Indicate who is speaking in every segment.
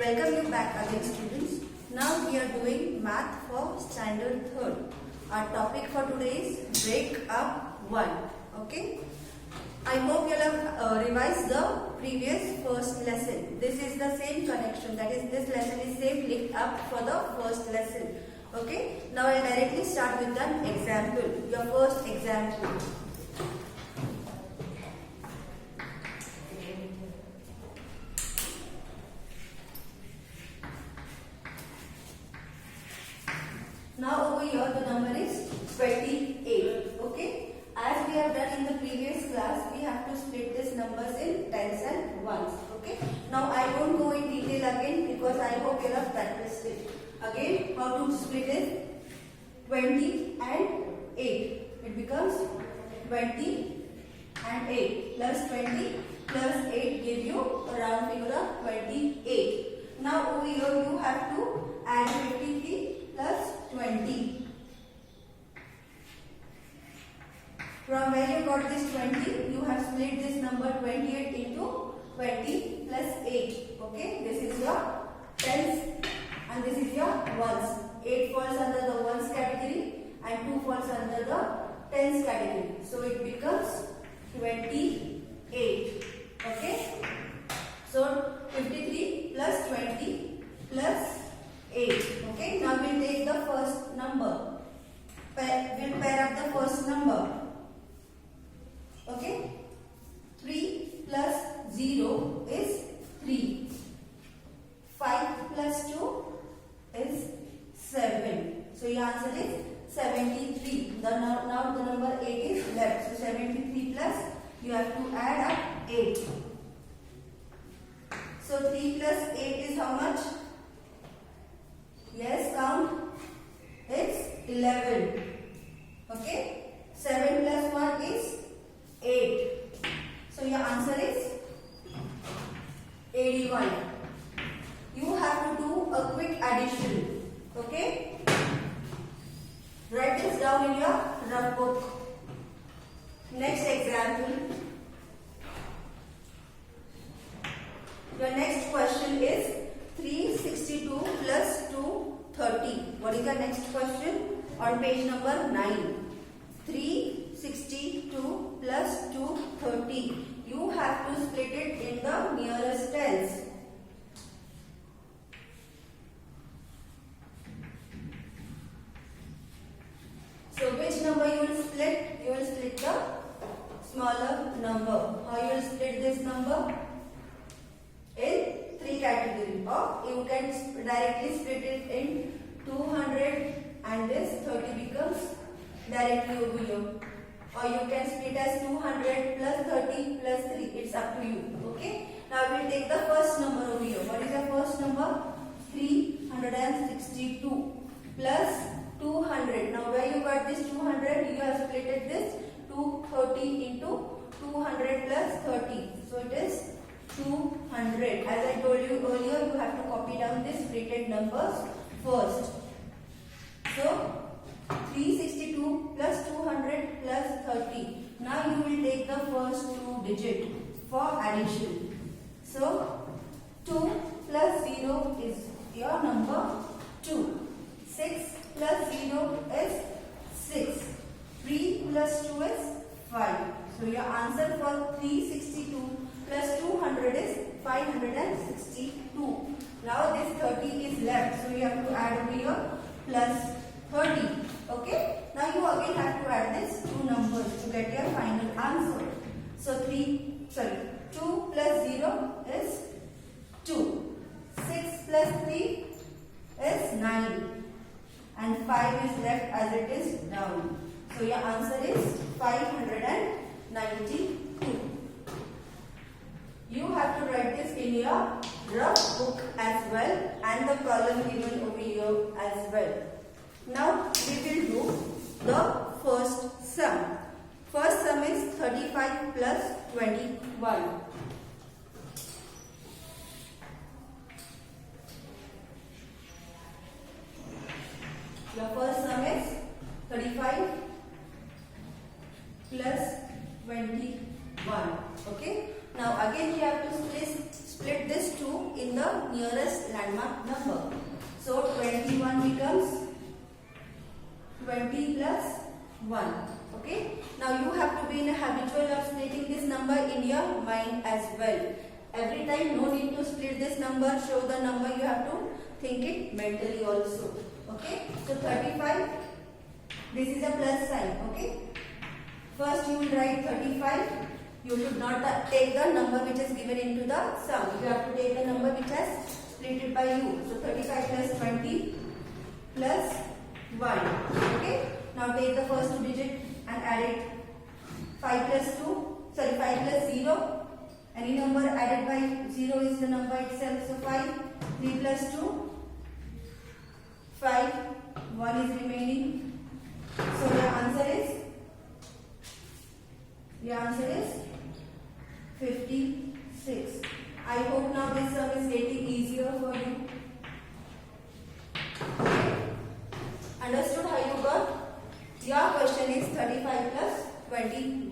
Speaker 1: Welcome you back again, students. Now we are doing math for standard 3rd. Our topic for today is break up 1. Okay. I hope you have revised the previous first lesson. This is the same connection. That is, this lesson is same linked up for the first lesson. Okay. Now I will directly start with an example. Your first example. Now over here the number is 28. Okay. As we have done in the previous class, we have to split these numbers in tens and ones. Okay. Now I won't go in detail again because I hope you have practiced it. Again, how to split is 20 and 8. It becomes 20 and 8 plus 20 plus 8 give you a round figure of 28. Now over here you have to add 53 plus 20. From where you got this 20, you have split this number 28 into 20 plus 8. Okay, this is your tens and this is your ones. 8 falls under the ones category and 2 falls under the tens category. So it becomes 28. Okay, so 53 plus 20 plus 8. Okay, now we'll take the first number. We'll pair up the first number. Okay, 3 plus 0 is 3. 5 plus 2 is 7. So your answer is 73. Now the number 8 is left. So 73 plus, you have to add up 8. So 3 plus 8 is how much? Yes, count. It's 11. Okay. 7 plus 1 is 8. So your answer is 81. You have to do a quick addition. Okay. Write this down in your rough book. Next example. Your next question is 362 plus 230. What is the next question? On page number 9. 362 plus 230. You have to split it in the nearest tens. So which number you will split? You will split the smaller number. How you will split this number? In 3 categories. Or you can directly split it in 200 and this 30 becomes directly over here. Or you can split as 200 plus 30 plus 3. It's up to you. Okay. Now we will take the first number over here. What is the first number? 362 plus 200. Now where you got this 200? You have splitted this 230 into 200 plus 30. So it is 200. As I told you earlier, you have to copy down these splitted numbers first. So 362 plus 200 plus 30. Now you will take the first 2 digits for addition. So 2 plus 0 is your number 2. 6 plus 0 is 6. 3 plus 2 is 5. So your answer for 362 plus 200 is 562. Now this 30 is left. So you have to add over here plus 30. Okay. Now you again have to add these 2 numbers to get your final answer. So 2 plus 0 is 2. 6 plus 3 is 9. And 5 is left as it is down. So your answer is 592. You have to write this in your rough book as well and the problem given over here as well. Now we will do the first sum. First sum is 35 plus 21. Your first sum is 35 plus 21. Okay. Now again you have to split this 2 in the nearest landmark number. So 21 becomes 20 plus 1. Okay. Now you have to be in a habitual of splitting this number in your mind as well. Every time, no need to split this number, show the number, you have to think it mentally also. Okay. So 35, this is a plus sign. Okay. First you will write 35. You should not take the number which is given into the sum. You have to take the number which has split it by you. So 35 plus 20 plus 1. Okay. Now take the first 2 digit and add it. 5 plus 0. Any number added by 0 is the number itself. So 5. 3 plus 2. 5. 1 is remaining. So your answer is 56. I hope now this sum is getting easier for you. Okay. Understood how you got? Your question is 35 plus 21.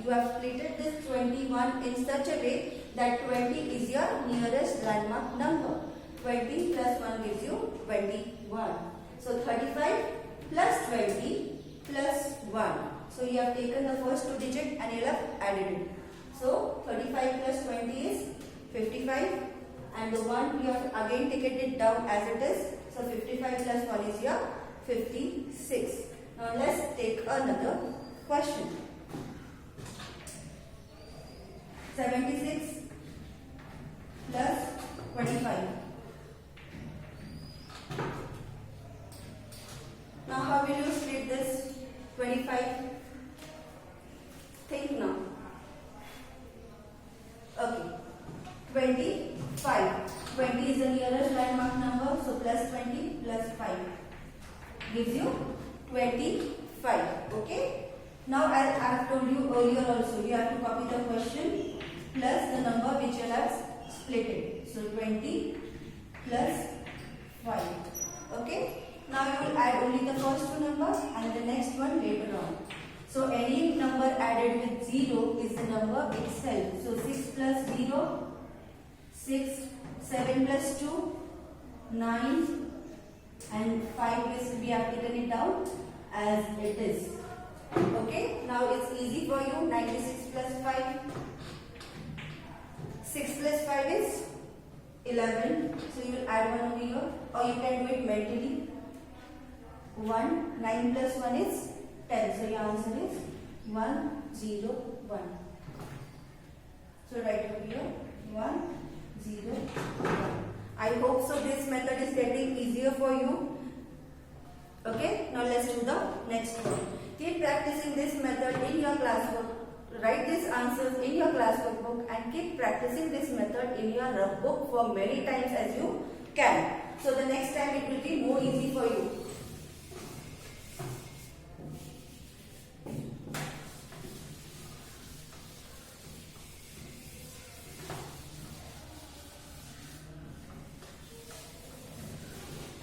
Speaker 1: You have splitted this 21 in such a way that 20 is your nearest landmark number. 20 plus 1 gives you 21. So 35 plus 20 plus 1. So you have taken the first 2 digits and you have added it. So 35 plus 20 is 55, and the 1 you have again taken it down as it is. So 55 plus 1 is your 56. Now let's take another question. 76 plus 25. Now how will you split this 25? Think now. Okay. 25. 20 is the nearest landmark number. So plus 20 plus 5 gives you 25. Okay. Now as I have told you earlier also, you have to copy the question plus the number which you have split it. So 20 plus 5. Okay. Now you will add only the first 2 numbers and the next one later on. So any number added with 0 is the number itself. So 6 plus 0, 6, 7 plus 2, 9, and 5 is we have taken it down as it is. Okay, now it's easy for you. 96 plus 5. 6 plus 5 is 11. So you will add 1 over here, or you can do it mentally. 1. 9 plus 1 is 10. So your answer is 1, 0, 1. So write over here 1, 0, 1. I hope so this method is getting easier for you. Okay, now let's do the next one. Keep practicing this method in your classwork. Write these answers in your classwork book and keep practicing this method in your rough book for many times as you can. So the next time it will be more easy for you.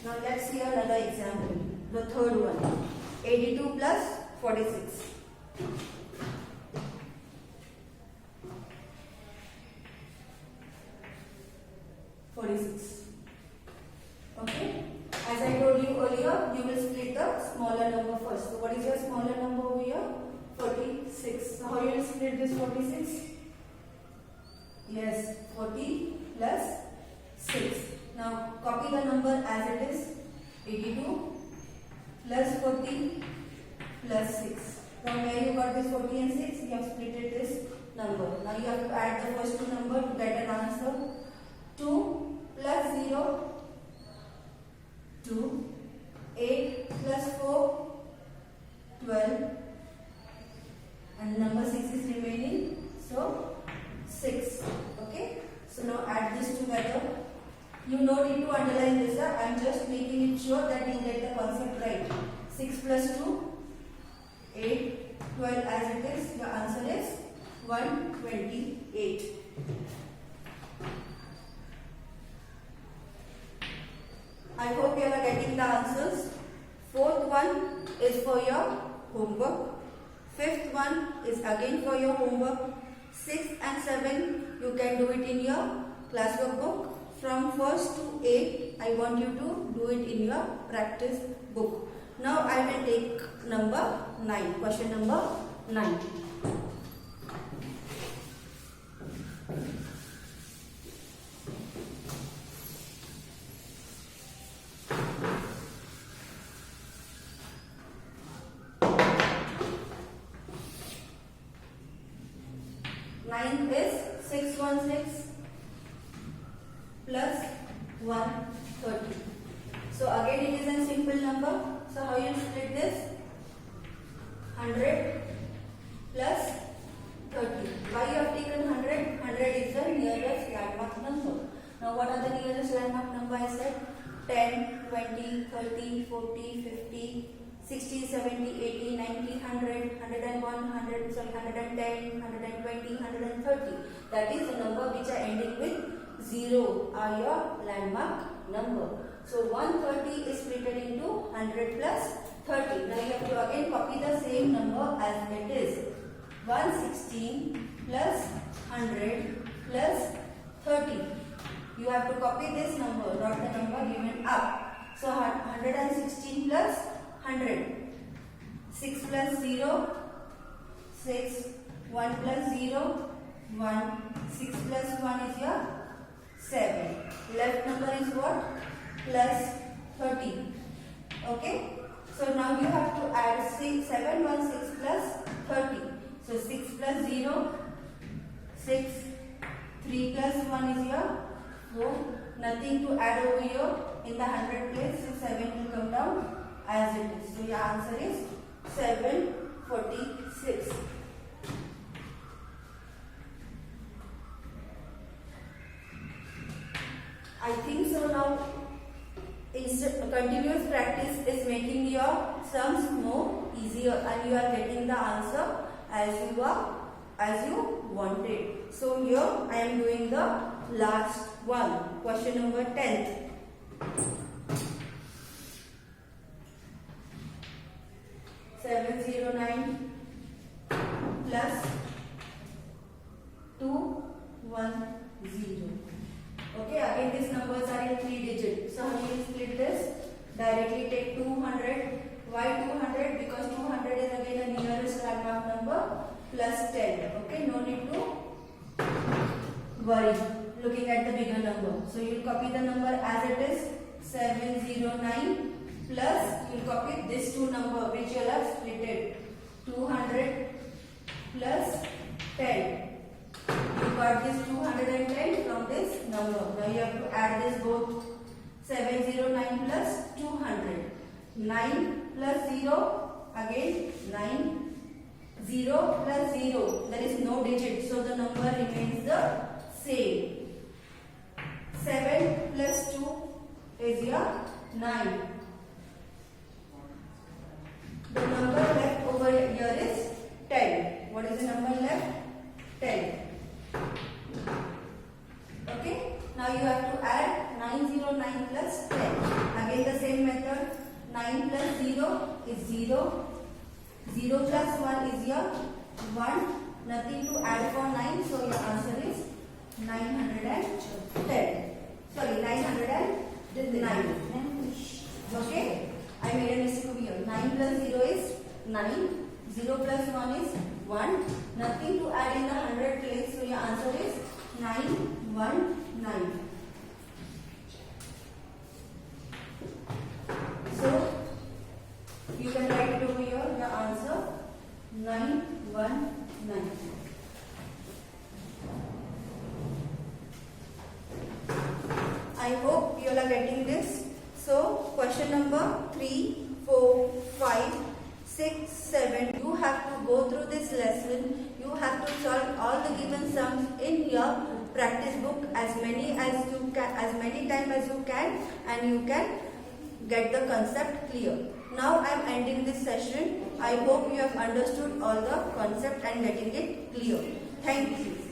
Speaker 1: Now let's see another example. The third one. 82 plus 46. Okay. As I told you earlier, you will split the smaller number first. So what is your smaller number over here? 46. So how you will split this 46? Yes, 40 plus 6. Now copy the number as it is. 82 plus 40 plus 6. From where you got this 40 and 6, you have split this number. Now you have to add the first 2 numbers to get an answer. 2 plus 0, 2. 8 plus 4, 12. And number 6 is remaining. So 6. Okay. So now add this together. You don't need to underline this. I am just making it sure that you get the concept right. 6 plus 2, 8, 12 as it is. The answer is 128. I hope you are getting the answers. Fourth one is for your homework. Fifth one is again for your homework. 6 and 7 you can do it in your classwork book. From 1st to 8th, I want you to do it in your practice book. Now I will take number 9, question number 9. Nine is 616 plus 130. So again it is a simple number. So how you split this? 100 plus 30. Why you have taken 100? 100 is the nearest landmark number. Now what are the nearest landmark number I said? 10, 20, 30, 40, 50, 60, 70, 80, 90, 100, 101, 100, sorry, 110, 120, 130. That is the number which are ending with 0 are your landmark number. So 130 is split into 100 plus 30. Now you have to again copy the same number as it is. 116 plus 100 plus 30. You have to copy this number, not the number given up. So 116 plus 100. 6 plus 0, 6. 1 plus 0, 1. 6 plus 1 is your 7. Left number is what? Plus 30. Okay? So now you have to add 6, 7, 1, 6 plus 30. So 6 plus 0, 6. 3 plus 1 is your 4. Nothing to add over here. In the 100 place, so 7 will come down as it is. So your answer is 746. I think so now continuous practice is making your sums more easier and you are getting the answer as you wanted. So here I am doing the last one, question number 10th. $709 plus 210. Okay, again these numbers are in 3 digits. So how do you split this? Directly take 200. Why 200? Because 200 is again the nearest landmark number plus 10. Okay, no need to worry looking at the bigger number. So you will copy the number as it is, 709 plus you will copy this 2 number which you have splitted, 200 plus 10. You got this 210 from this number. Now you have to add this both. 709 plus 200. 9 plus 0, again 9. 0 plus 0, there is no digit, so the number remains the same. 7 plus 2 is your 9. The number left over here is 10. What is the number left? 10. Okay. Now you have to add 909 plus 10. Again the same method. 9 plus 0 is 0. 0 plus 1 is your 1. Nothing to add for 9. So your answer is 910. Sorry, 909. Okay. I made a mistake over here. 9 plus 0 is 9. 0 plus 1 is 1. Nothing to add in the 100 place. So your answer is 919. So you can write it over here. The answer 919. I hope you all are getting this. So question number 3, 4, 5, 6, 7. You have to go through this lesson. You have to solve all the given sums in your practice book as many times as you can, and you can get the concept clear. Now I am ending this session. I hope you have understood all the concept and getting it clear. Thank you.